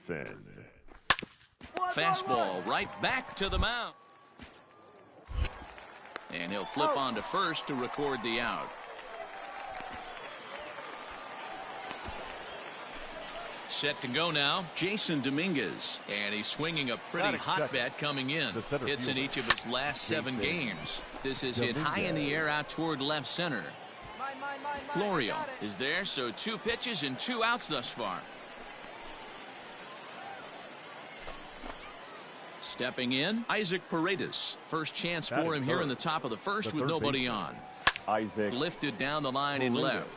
Peterson. Fastball right back to the mound. And he'll flip on to first to record the out. Set to go now, Jason Dominguez. And he's swinging a pretty hot bat coming in. Hits in each of his last 7 games. This is hit high in the air out toward left center. Florio is there, so 2 pitches and 2 outs thus far. Stepping in, Isaac Paredes. First chance for him here in the top of the first with nobody on. Isaac lifted down the line in left.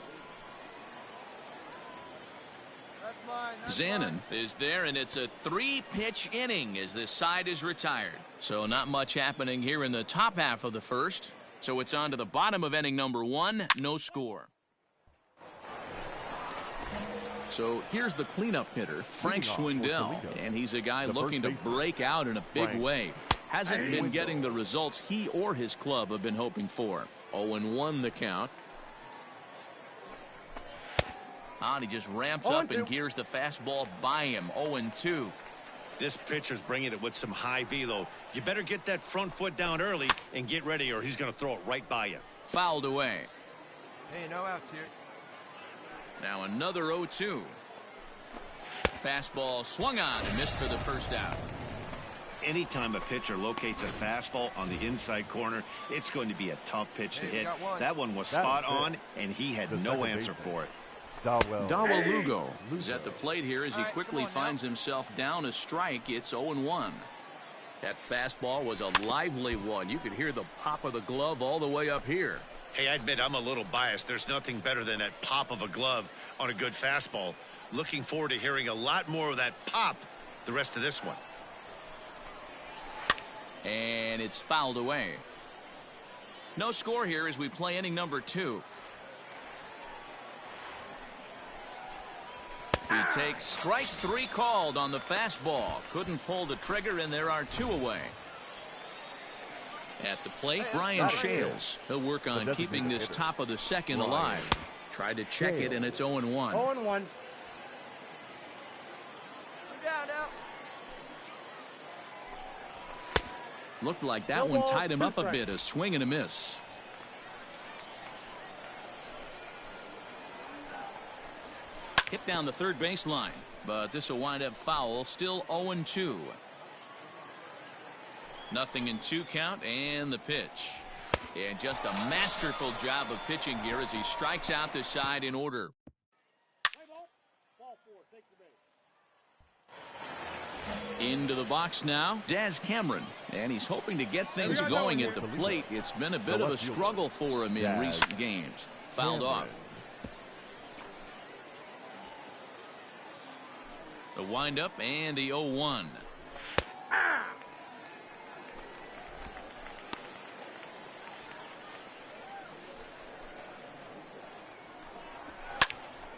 Zanin is there, and it's a 3-pitch inning as this side is retired. So not much happening here in the top half of the first. So it's on to the bottom of inning number 1, no score. So here's the cleanup hitter, Frank Schwindel, and he's a guy looking to break out in a big way. Hasn't been getting the results he or his club have been hoping for. 0-1 the count. And he just ramps up and gears the fastball by him. 0-2. This pitcher's bringing it with some high velo. You better get that front foot down early and get ready, or he's going to throw it right by you. Fouled away. Hey, no outs here. Now another 0-2. Fastball swung on and missed for the first out. Anytime a pitcher locates a fastball on the inside corner, it's going to be a tough pitch to hit. That one was spot on, and he had no answer for it. Dawa Lugo is at the plate here as he quickly finds himself down a strike. It's 0-1. That fastball was a lively one. You could hear the pop of the glove all the way up here. Hey, I admit I'm a little biased. There's nothing better than that pop of a glove on a good fastball. Looking forward to hearing a lot more of that pop the rest of this one. And it's fouled away. No score here as we play inning number 2. He takes strike 3 called on the fastball. Couldn't pull the trigger, and there are 2 away. At the plate, Brian Shales. He'll work on keeping this top of the second alive. Tried to check it, and it's 0-1. 0-1. Looked like that one tied him up a bit. A swing and a miss. Hit down the third baseline, but this will wind up foul. Still 0-2. Nothing in 2 count, and the pitch. And just a masterful job of pitching here as he strikes out the side in order. Into the box now, Daz Cameron, and he's hoping to get things going at the plate. It's been a bit of a struggle for him in recent games. Fouled off. The windup and the 0-1.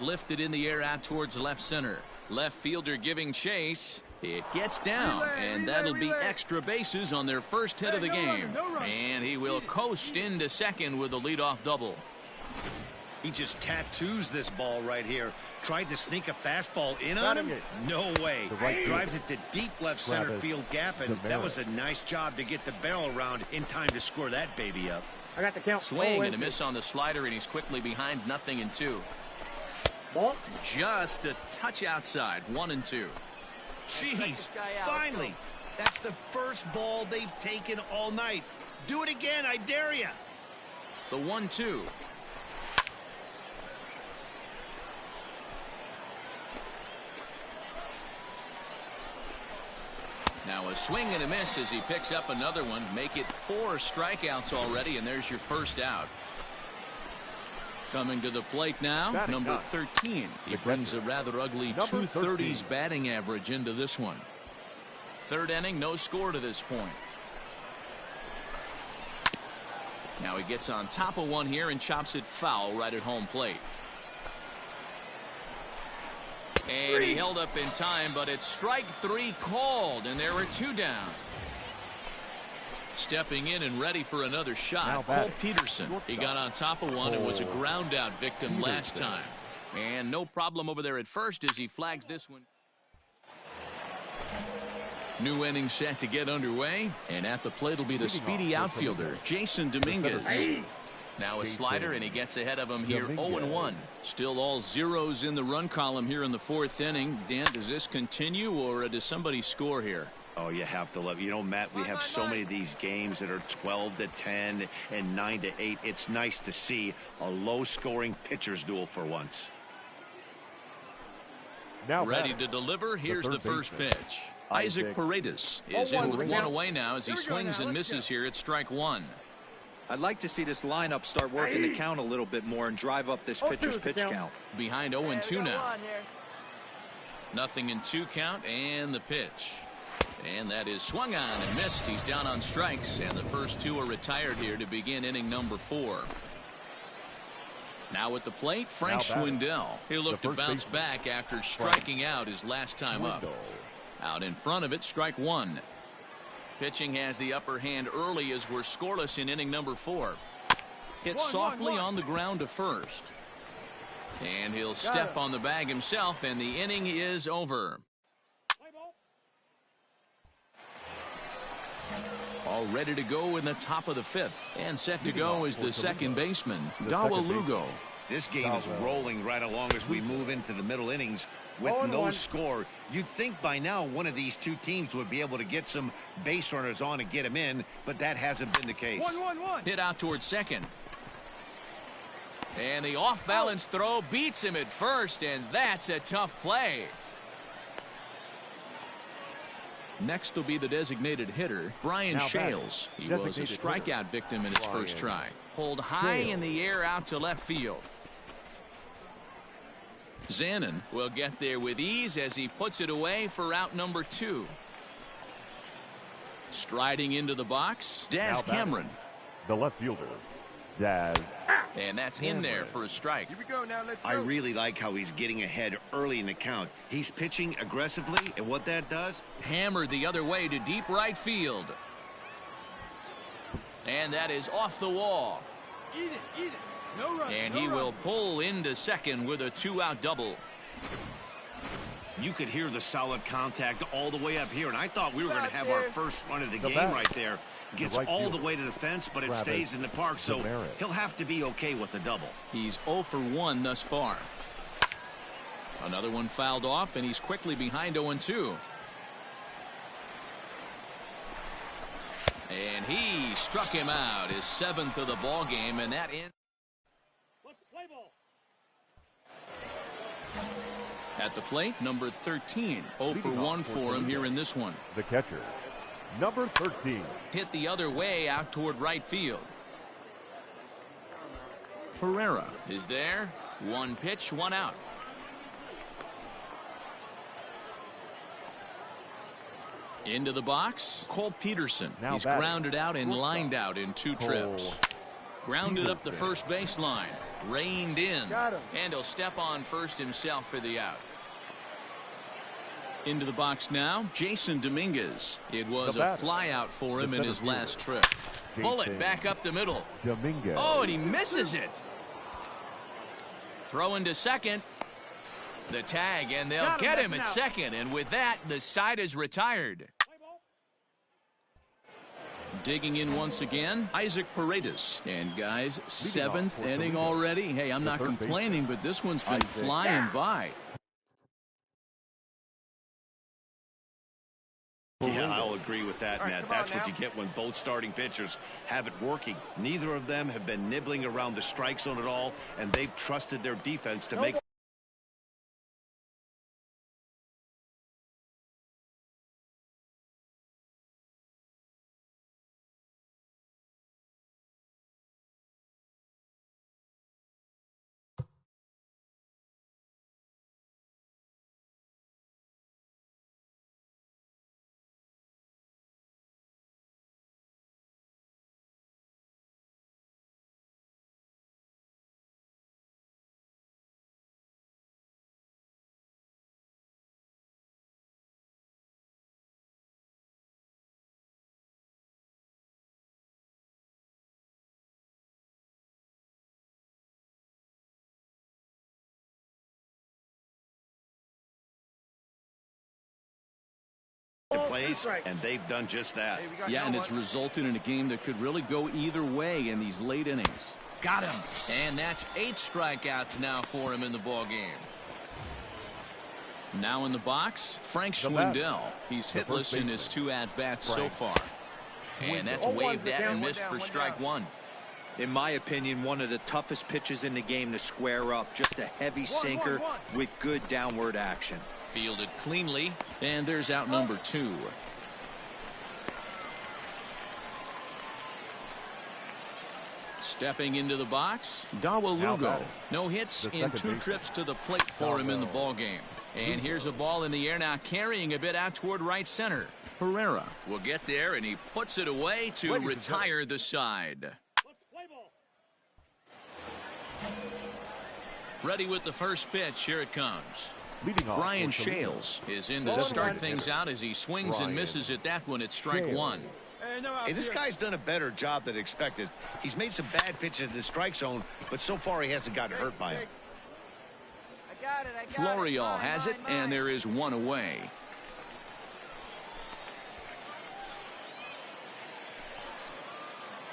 Lifted in the air out towards left center. Left fielder giving chase. It gets down, and that'll be extra bases on their first hit of the game. And he will coast into second with a leadoff double. He just tattoos this ball right here. Tried to sneak a fastball in on him? No way. Drives it to deep left center field gap, and that was a nice job to get the barrel around in time to score that baby up. I got the count. Swing and a miss on the slider, and he's quickly behind 0-2. Ball. Just a touch outside, 1-2. Jeez, finally. That's the first ball they've taken all night. Do it again, I dare you. The 1-2. Now a swing and a miss as he picks up another one. Make it 4 strikeouts already, and there's your first out. Coming to the plate now, number 13. He brings a rather ugly 230s batting average into this one. Third inning, no score to this point. Now he gets on top of one here and chops it foul right at home plate. And he held up in time, but it's strike 3 called, and there are 2 down. Stepping in and ready for another shot, Cole Peterson. He got on top of one and was a ground out victim last time. And no problem over there at first as he flags this one. New inning set to get underway, and at the plate will be the speedy outfielder, Jason Dominguez. Now a slider, and he gets ahead of him here, 0-1. Still all zeros in the run column here in the fourth inning. Dan, does this continue, or does somebody score here? Oh, you have to love. You know, Matt, we have so many of these games that are 12-10 and 9-8. It's nice to see a low-scoring pitcher's duel for once. Now ready to deliver. Here's the first pitch. Isaac Paredes is in with one away now as he swings and misses here at strike one. I'd like to see this lineup start working the count a little bit more and drive up this pitcher's pitch count. Behind 0-2 now. Nothing in 2 count, and the pitch. And that is swung on and missed. He's down on strikes, and the first 2 are retired here to begin inning number 4. Now at the plate, Frank Schwindel. He'll look to bounce back after striking out his last time up. Out in front of it, strike one. Pitching has the upper hand early as we're scoreless in inning number 4. Hit softly on the ground to first. And he'll step on the bag himself, and the inning is over. All ready to go in the top of the 5th, and set to go is the second baseman, Dawa Lugo. This game is rolling right along as we move into the middle innings with no score. You'd think by now one of these two teams would be able to get some base runners on and get them in, but that hasn't been the case. Hit out towards second. And the off-balance throw beats him at first, and that's a tough play. Next will be the designated hitter, Brian Shales. He was a strikeout victim in his first try. Pulled high in the air out to left field. Zannon will get there with ease as he puts it away for out number 2. Striding into the box, Daz Cameron. The left fielder, Daz. And that's in there for a strike. Here we go now. Let's go. I really like how he's getting ahead early in the count. He's pitching aggressively, and what that does? Hammered the other way to deep right field. And that is off the wall. Eat it. No run. And he will pull into second with a 2-out double. You could hear the solid contact all the way up here, and I thought we were going to have our first run of the game right there. Gets all the way to the fence, but it stays in the park, so he'll have to be okay with the double. He's 0 for 1 thus far. Another one fouled off, and he's quickly behind 0-2. And he struck him out, his 7th of the ball game, and that ends. At the plate, number 13. 0 for 1 for him here in this one. The catcher, number 13. Hit the other way out toward right field. Pereira is there. 1 pitch, 1 out. Into the box, Cole Peterson. He's grounded out and lined out in 2 trips. Grounded up the first baseline. Reined in. And he'll step on first himself for the out. Into the box now, Jason Dominguez. It was a fly out for him in his last trip. Bullet back up the middle. Oh, and he misses it. Throw into second. The tag, and they'll get him at second. And with that, the side is retired. Digging in once again, Isaac Paredes. And guys, 7th inning already. Hey, I'm not complaining, but this one's been flying by. Yeah, I'll agree with that, Matt. That's what you get when both starting pitchers have it working. Neither of them have been nibbling around the strike zone at all, and they've trusted their defense to make plays, and they've done just that. Yeah, and it's resulted in a game that could really go either way in these late innings. Got him. And that's 8 strikeouts now for him in the ball game. Now in the box, Frank Schwindel. He's hitless in his 2 at-bats so far. And that's waved at and missed for strike 1. In my opinion, one of the toughest pitches in the game to square up. Just a heavy sinker with good downward action. Fielded cleanly, and there's out number 2. Stepping into the box, Dawa Lugo. No hits in 2 trips to the plate for him in the ball game. And here's a ball in the air now, carrying a bit out toward right center. Herrera will get there, and he puts it away to retire the side. Ready with the first pitch. Here it comes. Brian Shales is in to start things out as he swings and misses at that one at strike 1. Hey, this guy's done a better job than expected. He's made some bad pitches in the strike zone, but so far he hasn't gotten hurt by it. Florial has it, and there is 1 away.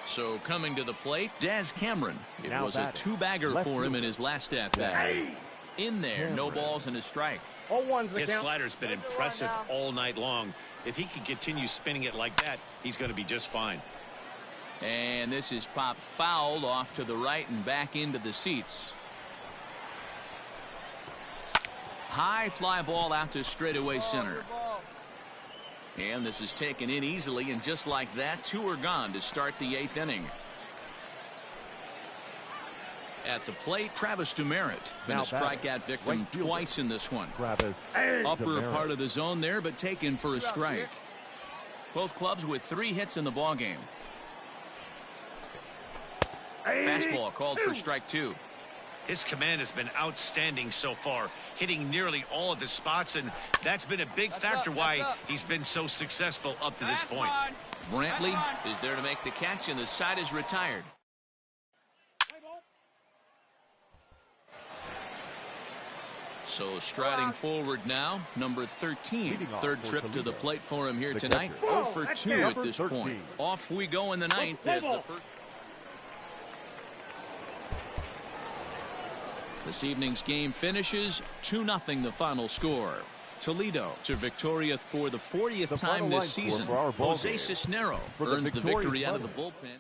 So coming to the plate, Daz Cameron. It was a 2-bagger for him in his last at-bat. In there, no balls and a strike. His slider's been impressive all night long. If he can continue spinning it like that, he's going to be just fine. And this is popped foul off to the right and back into the seats. High fly ball out to straightaway center. And this is taken in easily, and just like that, 2 are gone to start the 8th inning. At the plate, Travis Demerit. Been a strikeout victim twice in this one. Upper part of the zone there, but taken for a strike. Both clubs with 3 hits in the ballgame. Fastball called for strike 2. His command has been outstanding so far, hitting nearly all of his spots, and that's been a big factor why he's been so successful up to this point. Brantley is there to make the catch, and the side is retired. So striding forward now, number 13. 3rd trip to the plate for him here tonight. 0 for 2 at this point. Off we go in the 9th as the first. This evening's game finishes 2-0 the final score. Toledo to Victoria for the 40th time this season. Jose Cisnero earns the victory out of the bullpen.